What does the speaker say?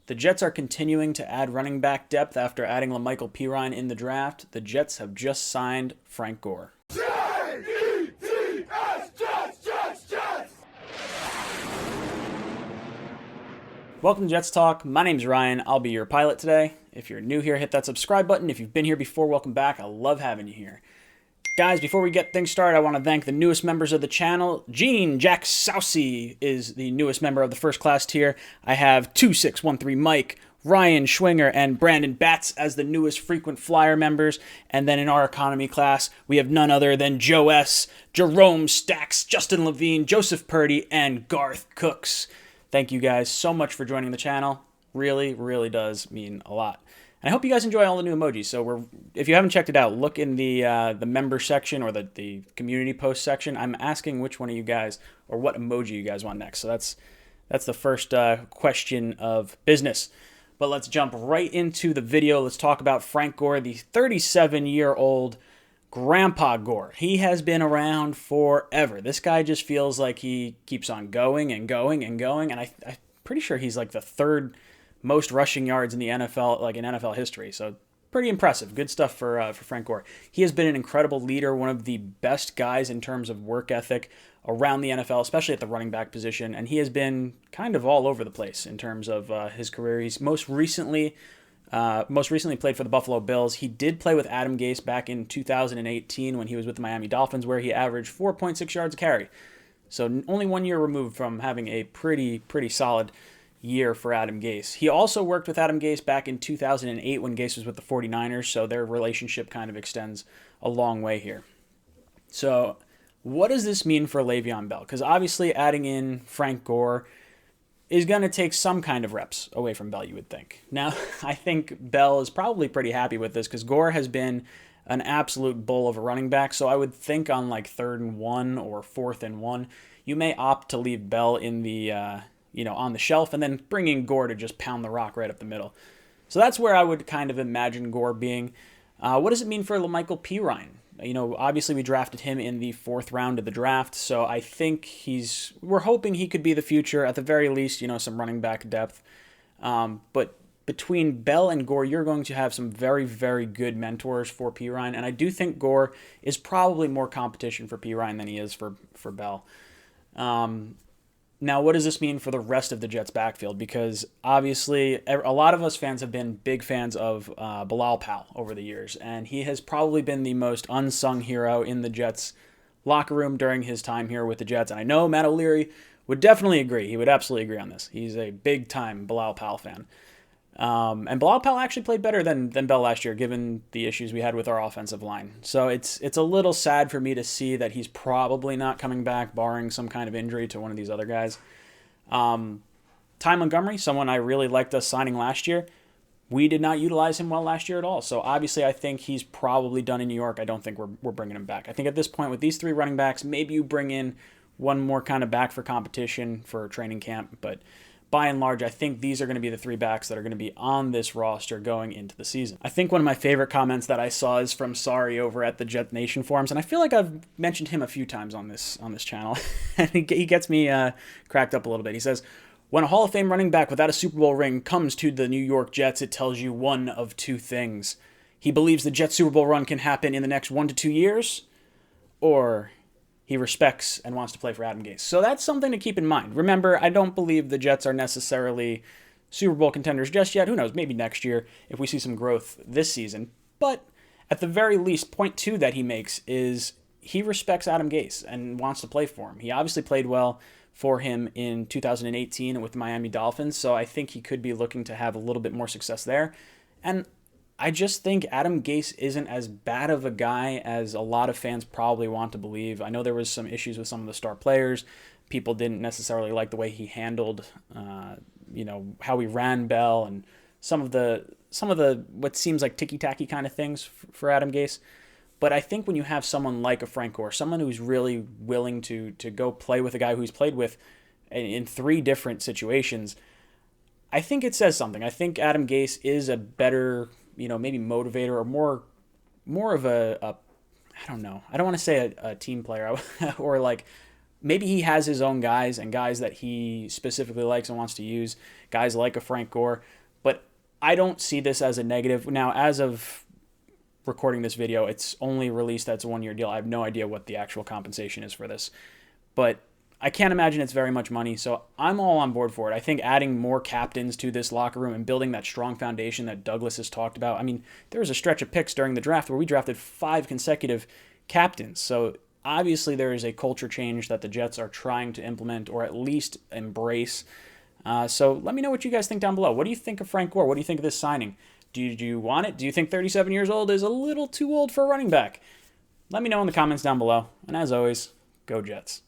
The Jets are continuing to add running back depth after adding LaMichael Pirine in the draft. The Jets have just signed Frank Gore. Jets, Jets, Jets! Welcome to Jets Talk. My name's Ryan. I'll be your pilot today. If you're new here, hit that subscribe button. If you've been here before, welcome back. I love having you here. Guys, before we get things started, I want to thank the newest members of the channel. Gene Jack Sousey is the newest member of the first class tier. I have 2613 Mike, Ryan Schwinger, and Brandon Batts as the newest frequent flyer members. And then in our economy class, we have none other than Joe S., Jerome Stacks, Justin Levine, Joseph Purdy, and Garth Cooks. Thank you guys so much for joining the channel. Really, really does mean a lot. And I hope you guys enjoy all the new emojis. So if you haven't checked it out, look in the member section or the community post section. I'm asking which one of you guys or what emoji you guys want next. So that's the first question of business. But let's jump right into the video. Let's talk about Frank Gore, the 37-year-old Grandpa Gore. He has been around forever. This guy just feels like he keeps on going and going and going. And I'm pretty sure he's like the third most rushing yards in the NFL, like in NFL history. So pretty impressive. Good stuff for Frank Gore. He has been an incredible leader, one of the best guys in terms of work ethic around the NFL, especially at the running back position. And he has been kind of all over the place in terms of his career. He's most recently played for the Buffalo Bills. He did play with Adam Gase back in 2018 when he was with the Miami Dolphins, where he averaged 4.6 yards a carry. So only 1 year removed from having a pretty solid year for Adam Gase. He also worked with Adam Gase back in 2008 when Gase was with the 49ers, so their relationship kind of extends a long way here. So what does this mean for Le'Veon Bell? Because obviously adding in Frank Gore is going to take some kind of reps away from Bell, you would think. Now, I think Bell is probably pretty happy with this because Gore has been an absolute bull of a running back, so I would think on like 3rd and 1 or 4th and 1, you may opt to leave Bell in the on the shelf, and then bring in Gore to just pound the rock right up the middle. So that's where I would kind of imagine Gore being. What does it mean for LaMichael Pirine? Obviously we drafted him in the 4th round of the draft, so I think we're hoping he could be the future, at the very least, some running back depth. But between Bell and Gore, you're going to have some very, very good mentors for Pirine, and I do think Gore is probably more competition for Pirine than he is for Bell. Now, what does this mean for the rest of the Jets' backfield? Because obviously, a lot of us fans have been big fans of Bilal Powell over the years, and he has probably been the most unsung hero in the Jets' locker room during his time here with the Jets. And I know Matt O'Leary would definitely agree. He would absolutely agree on this. He's a big-time Bilal Powell fan. And Bilal Powell actually played better than Bell last year, given the issues we had with our offensive line. So it's a little sad for me to see that he's probably not coming back, barring some kind of injury to one of these other guys. Ty Montgomery, someone I really liked us signing last year, we did not utilize him well last year at all. So obviously I think he's probably done in New York. I don't think we're bringing him back. I think at this point with these 3 running backs, maybe you bring in one more kind of back for competition for training camp, but by and large, I think these are going to be the 3 backs that are going to be on this roster going into the season. I think one of my favorite comments that I saw is from Sari over at the Jet Nation forums, and I feel like I've mentioned him a few times on this channel, and he gets me cracked up a little bit. He says, when a Hall of Fame running back without a Super Bowl ring comes to the New York Jets, it tells you one of 2 things. He believes the Jets Super Bowl run can happen in the next 1 to 2 years, or he respects and wants to play for Adam Gase. So that's something to keep in mind. Remember, I don't believe the Jets are necessarily Super Bowl contenders just yet. Who knows? Maybe next year if we see some growth this season. But at the very least, point 2 that he makes is he respects Adam Gase and wants to play for him. He obviously played well for him in 2018 with the Miami Dolphins, so I think he could be looking to have a little bit more success there. And I just think Adam Gase isn't as bad of a guy as a lot of fans probably want to believe. I know there was some issues with some of the star players. People didn't necessarily like the way he handled, how he ran Bell and some of the what seems like ticky-tacky kind of things for Adam Gase. But I think when you have someone like a Frank Gore, someone who's really willing to go play with a guy who he's played with in 3 different situations, I think it says something. I think Adam Gase is a better, maybe motivator or more of a I don't know. I don't want to say a team player or like maybe he has his own guys and guys that he specifically likes and wants to use, guys like a Frank Gore, but I don't see this as a negative. Now, as of recording this video, it's only released as a 1-year deal. I have no idea what the actual compensation is for this, but I can't imagine it's very much money, so I'm all on board for it. I think adding more captains to this locker room and building that strong foundation that Douglas has talked about. I mean, there was a stretch of picks during the draft where we drafted 5 consecutive captains, so obviously there is a culture change that the Jets are trying to implement or at least embrace. So let me know what you guys think down below. What do you think of Frank Gore? What do you think of this signing? Do you want it? Do you think 37 years old is a little too old for a running back? Let me know in the comments down below. And as always, go Jets.